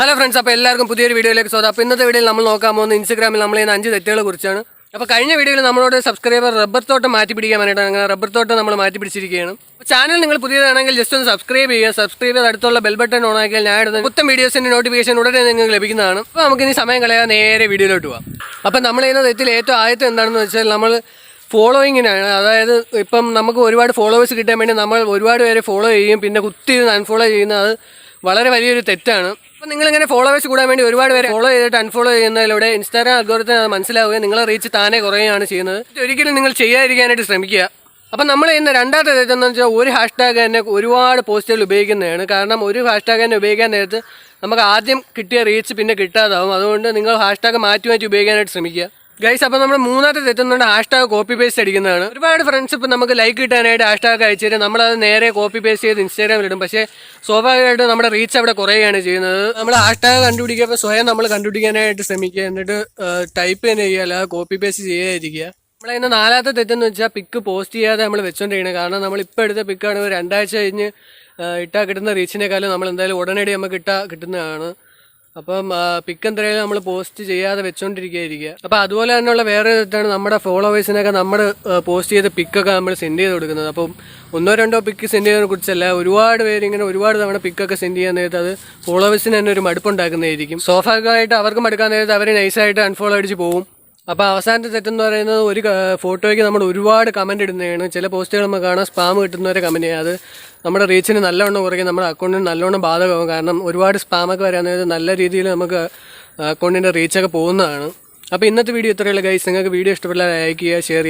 Hello friends, അപ്പോൾ എല്ലാവർക്കും പുതിയൊരു വീഡിയോയിലേക്ക് സ്വാഗതം. അപ്പോൾ ഇന്നത്തെ വീഡിയോയിൽ നമ്മൾ നോക്കാൻ പോകുന്നത് ഇൻസ്റ്റാഗ്രാമിൽ നമ്മൾ ചെയ്യുന്ന 5 തെറ്റുകളെ കുറിച്ചാണ്. അപ്പോൾ കഴിഞ്ഞ വീഡിയോയിൽ നമ്മളോട് സബ്സ്ക്രൈബർ റബ്ബർ തോട്ടം മാറ്റി പിടിക്കാൻ വേണ്ടിയിട്ട് അങ്ങനെ റബ്ബർ തോട്ടം നമ്മൾ മാറ്റി പിടിച്ചിരിക്കുകയാണ്. അപ്പോൾ ചാനൽ നിങ്ങൾ പുതിയതാണെങ്കിൽ ജസ്റ്റ് ഒന്ന് സബ്സ്ക്രൈബ് ചെയ്യുക. സബ്സ്ക്രൈബ് ചെയ്ത് അടുത്തുള്ള ബെൽ ബട്ടൺ ഓൺ ആക്കിയാൽ ഞാൻ ഇടുന്ന മൊത്തം വീഡിയോസിൻ്റെ നോട്ടിഫിക്കേഷൻ ഉടനെ നിങ്ങൾക്ക് ലഭിക്കുന്നതാണ്. അപ്പോൾ നമുക്കിനി സമയം കളയാൻ നേരെ വീഡിയോയിലോട്ട് പോകാം. അപ്പോൾ നമ്മൾ ചെയ്യുന്ന തെറ്റിൽ ഏറ്റവും ആദ്യത്തെ എന്താണെന്ന് വെച്ചാൽ നമ്മൾ ഫോളോയിങ്ങിനാണ്. അതായത് ഇപ്പം നമുക്ക് ഒരുപാട് ഫോളോവേഴ്സ് കിട്ടാൻ വേണ്ടി നമ്മൾ ഒരുപാട് പേരെ ഫോളോ ചെയ്യും, പിന്നെ കുത്തി അൺഫോളോ ചെയ്യുന്നത് വളരെ വലിയൊരു തെറ്റാണ്. അപ്പോൾ നിങ്ങളിങ്ങനെ ഫോളോവേഴ്സ് കൂടാൻ വേണ്ടി ഒരുപാട് പേരെ ഫോളോ ചെയ്തിട്ട് അൺഫോളോ ചെയ്യുന്നതിലൂടെ ഇൻസ്റ്റാഗ്രാം അൽഗോരിതം അത് മനസ്സിലാവുകയും നിങ്ങളെ റീച്ച് താനെ കുറയുകയാണ് ചെയ്യുന്നത്. ഒരിക്കലും നിങ്ങൾ ചെയ്യാതിരിക്കാനായിട്ട് ശ്രമിക്കുക. അപ്പം നമ്മൾ ചെയ്യുന്ന രണ്ടാമത്തെ തെറ്റെന്ന് വെച്ചാൽ ഒരു ഹാഷ്ടാഗ് തന്നെ ഒരുപാട് പോസ്റ്റുകൾ ഉപയോഗിക്കുന്നതാണ്. കാരണം ഒരു ഹാഷ്ടാഗ് തന്നെ ഉപയോഗിക്കാൻ നേരത്ത് നമുക്ക് ആദ്യം കിട്ടിയ റീച്ച് പിന്നെ കിട്ടാതാവും. അതുകൊണ്ട് നിങ്ങൾ ഹാഷ്ടാഗ് മാറ്റി ഉപയോഗിക്കാനായിട്ട് ശ്രമിക്കുക ഗൈസ്. അപ്പോൾ നമ്മൾ മൂന്നാമത്തെ തെറ്റുന്നുണ്ട് ഹാഷ്ടാഗ് കോപ്പി പേസ്റ്റ് അടിക്കുന്നതാണ്. ഒരുപാട് ഫ്രണ്ട്സ് ഇപ്പം നമുക്ക് ലൈക്ക് കിട്ടാനായിട്ട് ഹാഷ്ടാഗ് അയച്ചു തരും, നമ്മളത് നേരെ കോപ്പി പേസ്റ്റ് ചെയ്ത് ഇൻസ്റ്റാഗ്രാമിൽ ഇടും. പക്ഷേ സ്വാഭാവികമായിട്ട് നമ്മുടെ റീച്ച് അവിടെ കുറയുകയാണ് ചെയ്യുന്നത്. നമ്മൾ ഹാഷ്ടാഗ് കണ്ടുപിടിക്കുമ്പോൾ സ്വയം നമ്മൾ കണ്ടുപിടിക്കാനായിട്ട് ശ്രമിക്കുക, എന്നിട്ട് ടൈപ്പ് തന്നെ ചെയ്യുക, അല്ലാതെ കോപ്പി പേസ്റ്റ് ചെയ്യാതിരിക്കുക. നമ്മളതിൻ്റെ നാലാമത്തെ തെറ്റെന്ന് വെച്ചാൽ പിക്ക് പോസ്റ്റ് ചെയ്യാതെ നമ്മൾ വെച്ചുകൊണ്ടിരിക്കണം. കാരണം നമ്മളിപ്പോൾ എടുത്ത പിക്കാണ് 2 ആഴ്ച കഴിഞ്ഞ് ഇട്ടാൽ കിട്ടുന്ന റീച്ചിനേക്കാളും നമ്മൾ എന്തായാലും ഉടനടി നമുക്ക് കിട്ടുന്നതാണ്. അപ്പം പിക്ക് എന്തായാലും നമ്മൾ പോസ്റ്റ് ചെയ്യാതെ വെച്ചുകൊണ്ടിരിക്കുക. അപ്പോൾ അതുപോലെ തന്നെയുള്ള വേറെ തെറ്റാണ് നമ്മുടെ ഫോളോവേഴ്സിനൊക്കെ നമ്മൾ പോസ്റ്റ് ചെയ്ത പിക്കൊക്കെ നമ്മൾ സെൻഡ് ചെയ്ത് കൊടുക്കുന്നത്. അപ്പം 1-2 പിക്ക് സെൻഡ് ചെയ്യുന്നതിനെ കുറിച്ചല്ല, ഒരുപാട് പേര് ഇങ്ങനെ ഒരുപാട് തവണ പിക്കൊക്കെ സെൻഡ് ചെയ്യാൻ നേരത്ത് അത് ഫോളോവേഴ്സിന് തന്നെ ഒരു മടുപ്പുണ്ടാക്കുന്നതായിരിക്കും. സ്വാഭാവികമായിട്ട് അവർക്ക് മടുക്കാൻ നേരത്ത് അവർ നൈസായിട്ട് അൺഫോളോ അടിച്ച് പോകും. അപ്പോൾ അവസാനത്തെ തെറ്റെന്ന് പറയുന്നത് ഒരു ഫോട്ടോയ്ക്ക് നമ്മൾ ഒരുപാട് കമൻറ്റ് ഇടുന്നതാണ്. ചില പോസ്റ്റുകൾ നമുക്ക് കാണാൻ സ്പാം കിട്ടുന്നവരെ കമൻറ്റ് ചെയ്യുക. അത് നമ്മുടെ റീച്ചിന് നല്ലവണ്ണം കുറയ്ക്കും, നമ്മുടെ അക്കൗണ്ടിന് നല്ലവണ്ണം ബാധകമാകും. കാരണം ഒരുപാട് സ്പാമൊക്കെ വരാൻ നല്ല രീതിയിൽ നമുക്ക് അക്കൗണ്ടിൻ്റെ റീച്ചൊക്കെ പോകുന്നതാണ്. അപ്പോൾ ഇന്നത്തെ വീഡിയോ ഇത്രയുള്ള ഗൈസ്. നിങ്ങൾക്ക് വീഡിയോ ഇഷ്ടപ്പെട്ടാൽ ലൈക്ക് ചെയ്യുക, ഷെയർ ചെയ്യുക.